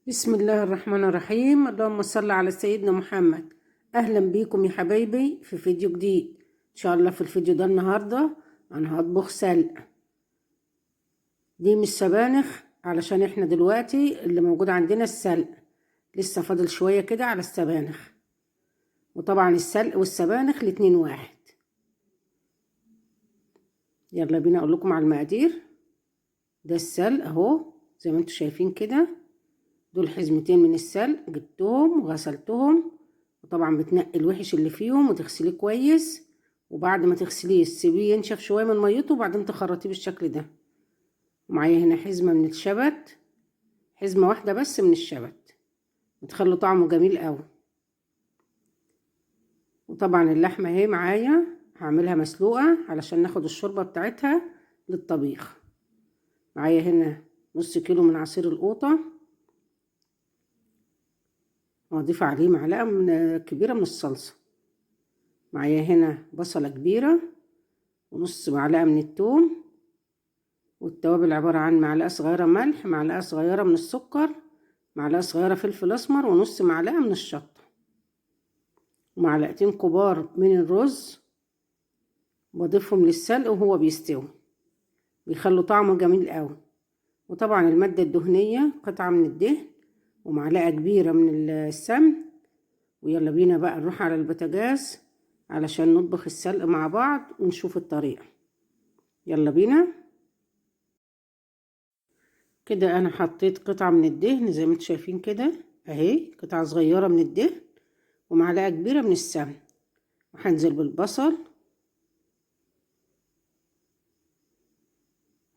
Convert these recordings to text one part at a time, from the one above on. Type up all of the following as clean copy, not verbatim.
بسم الله الرحمن الرحيم. اللهم صل على سيدنا محمد. اهلا بيكم يا حبايبي في فيديو جديد. ان شاء الله في الفيديو ده النهارده انا هطبخ سلق. دي مش سبانخ، علشان احنا دلوقتي اللي موجود عندنا السلق. لسه فاضل شويه كده على السبانخ، وطبعا السلق والسبانخ الاتنين واحد. يلا بينا اقول لكم على المقادير. ده السلق اهو زي ما انتم شايفين كده. دول حزمتين من السلق، جبتهم وغسلتهم، وطبعا بتنقي الوحش اللي فيهم وتغسليه كويس. وبعد ما تغسليه تسيبيه ينشف شويه من ميته، وبعدين تخرطيه بالشكل ده. ومعايا هنا حزمه من الشبت، حزمه واحده بس من الشبت، بتخلي طعمه جميل قوي. وطبعا اللحمه اهي معايا، هعملها مسلوقه علشان ناخد الشوربه بتاعتها للطبيخ. معايا هنا نص كيلو من عصير القوطه، واضيف عليه معلقه كبيره من الصلصه. معايا هنا بصله كبيره، ونص معلقه من الثوم. والتوابل عباره عن معلقه صغيره ملح، معلقه صغيره من السكر، معلقه صغيره فلفل اسمر، ونص معلقه من الشطه، ومعلقتين كبار من الرز بضيفهم للسلق وهو بيستوي، بيخلوا طعمه جميل قوي. وطبعا الماده الدهنيه قطعه من الدهن، ومعلقه كبيره من السمن. ويلا بينا بقى نروح على البوتاجاز علشان نطبخ السلق مع بعض ونشوف الطريقه. يلا بينا. كده انا حطيت قطعة من الدهن زي ما انتم شايفين كده اهي، قطعة صغيرة من الدهن ومعلقة كبيرة من السمن. وهنزل بالبصل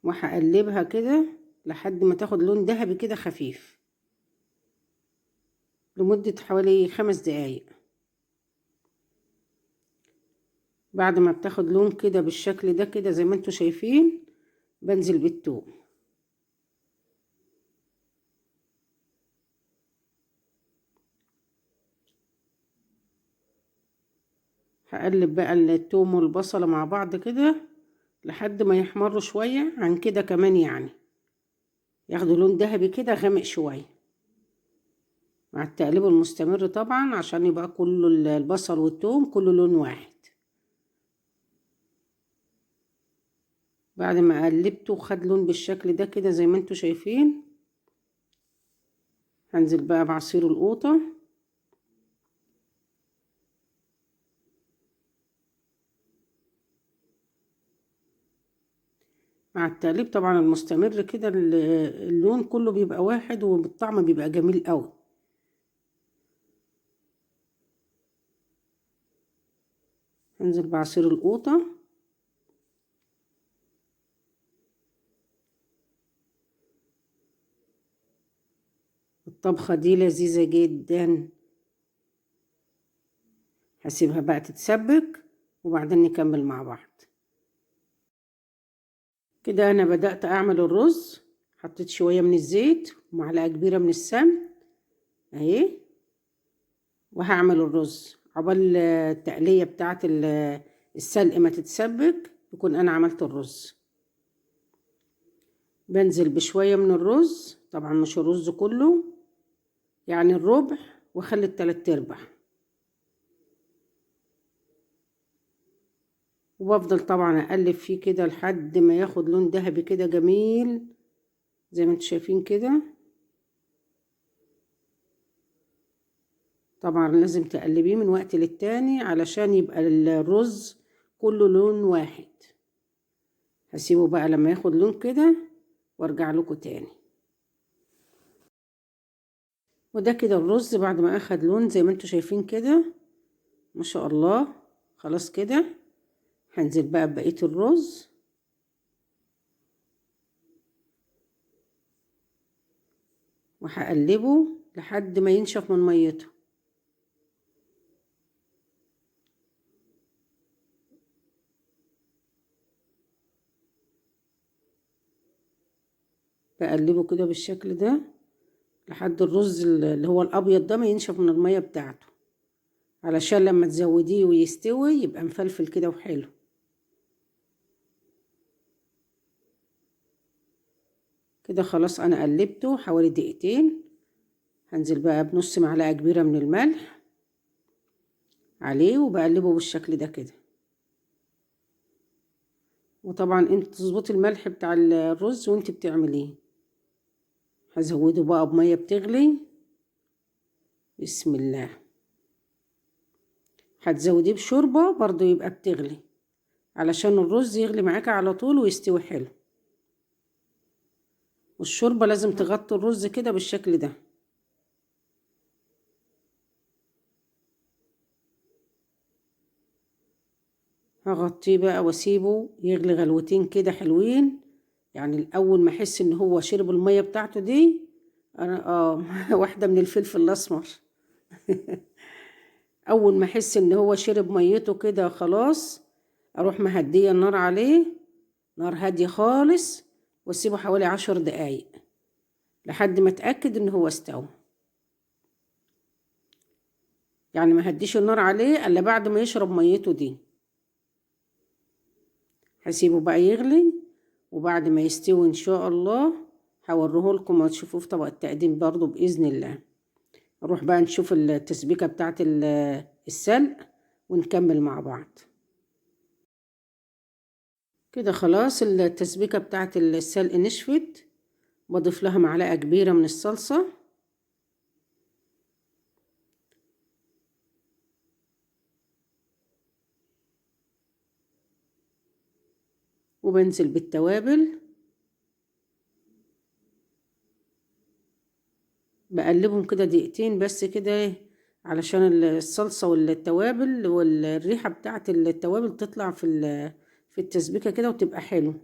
وهقلبها كده لحد ما تاخد لون ذهبي كده خفيف، لمدة حوالي 5 دقايق. بعد ما بتاخد لون كده بالشكل ده كده زي ما انتم شايفين، بنزل بالثوم. هقلب بقى الثوم والبصلة مع بعض كده لحد ما يحمروا شوية عن كده كمان، يعني ياخدوا لون ذهبي كده غامق شوية، مع التقليب المستمر طبعا عشان يبقى كله البصل والثوم كله لون واحد. بعد ما قلبته وخد لون بالشكل ده كده زي ما انتوا شايفين، هنزل بقى بعصير القوطة. مع التقليب طبعا المستمر كده اللون كله بيبقى واحد والطعم بيبقى جميل قوي. هنزل بعصير القوطة. الطبخة دي لذيذة جدا. هسيبها بقى تتسبك وبعدين نكمل مع بعض. كده انا بدأت اعمل الرز. حطيت شوية من الزيت ومعلقة كبيرة من السمن اهي، وهعمل الرز عقبال التقلية بتاعت السلق ما تتسبك يكون انا عملت الرز. بنزل بشوية من الرز، طبعا مش الرز كله، يعني الربع واخلي ال3/4. وبفضل طبعا اقلب فيه كده لحد ما ياخد لون ذهبي كده جميل زي ما انتم شايفين كده. طبعا لازم تقلبيه من وقت للتاني علشان يبقى الرز كله لون واحد. هسيبه بقى لما ياخد لون كده وارجع لكم تاني. وده كده الرز بعد ما اخد لون زي ما انتم شايفين كده، ما شاء الله. خلاص كده هنزل بقى ببقية الرز، وهقلبه لحد ما ينشف من ميته. بقلبه كده بالشكل ده لحد الرز اللي هو الابيض ده ما ينشف من المية بتاعته، علشان لما تزوديه ويستوي يبقى مفلفل كده وحلو. كده خلاص انا قلبته حوالي دقيقتين، هنزل بقى بنص معلقة كبيرة من الملح عليه وبقلبه بالشكل ده كده. وطبعا انت تظبطي الملح بتاع الرز وانت بتعمليه. هزوده بقى بمية بتغلي. بسم الله. هتزوديه بشوربة برضو يبقى بتغلي، علشان الرز يغلي معاك على طول ويستوي حلو. والشوربة لازم تغطي الرز كده بالشكل ده. هغطيه بقى واسيبه يغلي غلوتين كده حلوين. يعني الاول ما احس ان هو شرب المية بتاعته دي، انا واحدة من الفلفل الاسمر. اول ما احس ان هو شرب ميته كده خلاص، اروح مهدية النار عليه، نار هادية خالص، واسيبه حوالي 10 دقايق لحد ما اتأكد ان هو استوى. يعني ما هديش النار عليه الا بعد ما يشرب ميته دي. هسيبه بقى يغلي، وبعد ما يستوي ان شاء الله هوريه لكم وتشوفوه في طبق التقديم برضو بإذن الله. نروح بقى نشوف التسبيكة بتاعت السلق ونكمل مع بعض. كده خلاص التسبيكة بتاعت السلق نشفت. بضيف لها معلقة كبيرة من الصلصة، وبنزل بالتوابل. بقلبهم كده دقيقتين بس كده، علشان الصلصة والتوابل والريحة بتاعت التوابل تطلع في التسبيكة كده وتبقى حلو.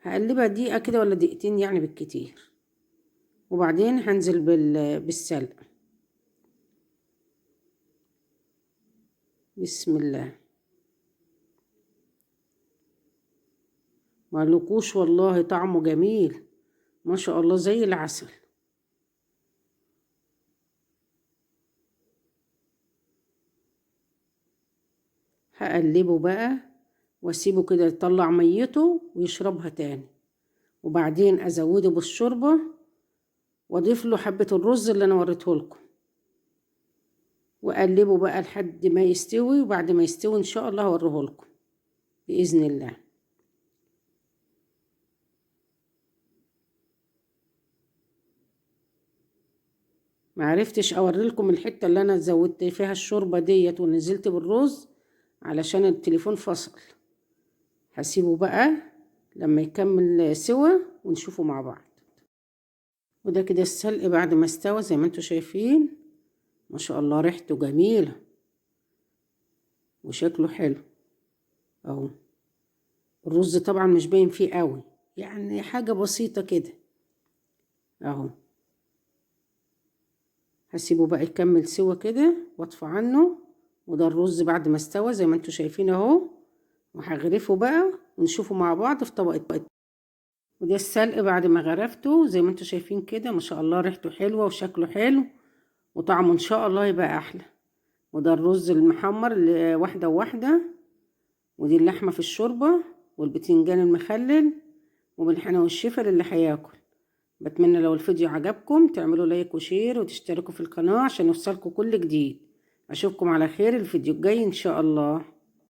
هقلبها دقيقة كده ولا دقيقتين يعني بالكتير، وبعدين هنزل بالسلق. بسم الله. مقلقوش والله طعمه جميل ما شاء الله زي العسل. هقلبه بقى واسيبه كده يطلع ميته ويشربها تاني، وبعدين ازوده بالشوربة واضيف له حبة الرز اللي انا وريته لكم، واقلبه بقى لحد ما يستوي. وبعد ما يستوي ان شاء الله هوريه لكم باذن الله. معرفتش اوري لكم الحتة اللي انا زودت فيها الشوربة ديت ونزلت بالرز علشان التليفون فصل. هسيبه بقى لما يكمل سوا ونشوفه مع بعض. وده كده السلق بعد ما استوى زي ما انتوا شايفين. ما شاء الله ريحته جميلة وشكله حلو اهو. الرز طبعا مش باين فيه قوي، يعني حاجة بسيطة كده اهو. هسيبه بقى يكمل سوا كده واطفى عنه. وده الرز بعد ما استوى زي ما انتوا شايفين اهو. وهغرفه بقى ونشوفه مع بعض في طبق. وده السلق بعد ما غرفته زي ما انتوا شايفين كده. ما شاء الله ريحته حلوة وشكله حلو وطعمه ان شاء الله يبقى احلى. وده الرز المحمر اللي واحدة وواحدة. ودي اللحمة في الشوربة والبتنجان المخلل. وبالحنا والشفا اللي هياكل. بتمنى لو الفيديو عجبكم تعملوا لايك وشير وتشتركوا في القناة عشان يوصلكوا كل جديد. اشوفكم على خير الفيديو الجاي ان شاء الله.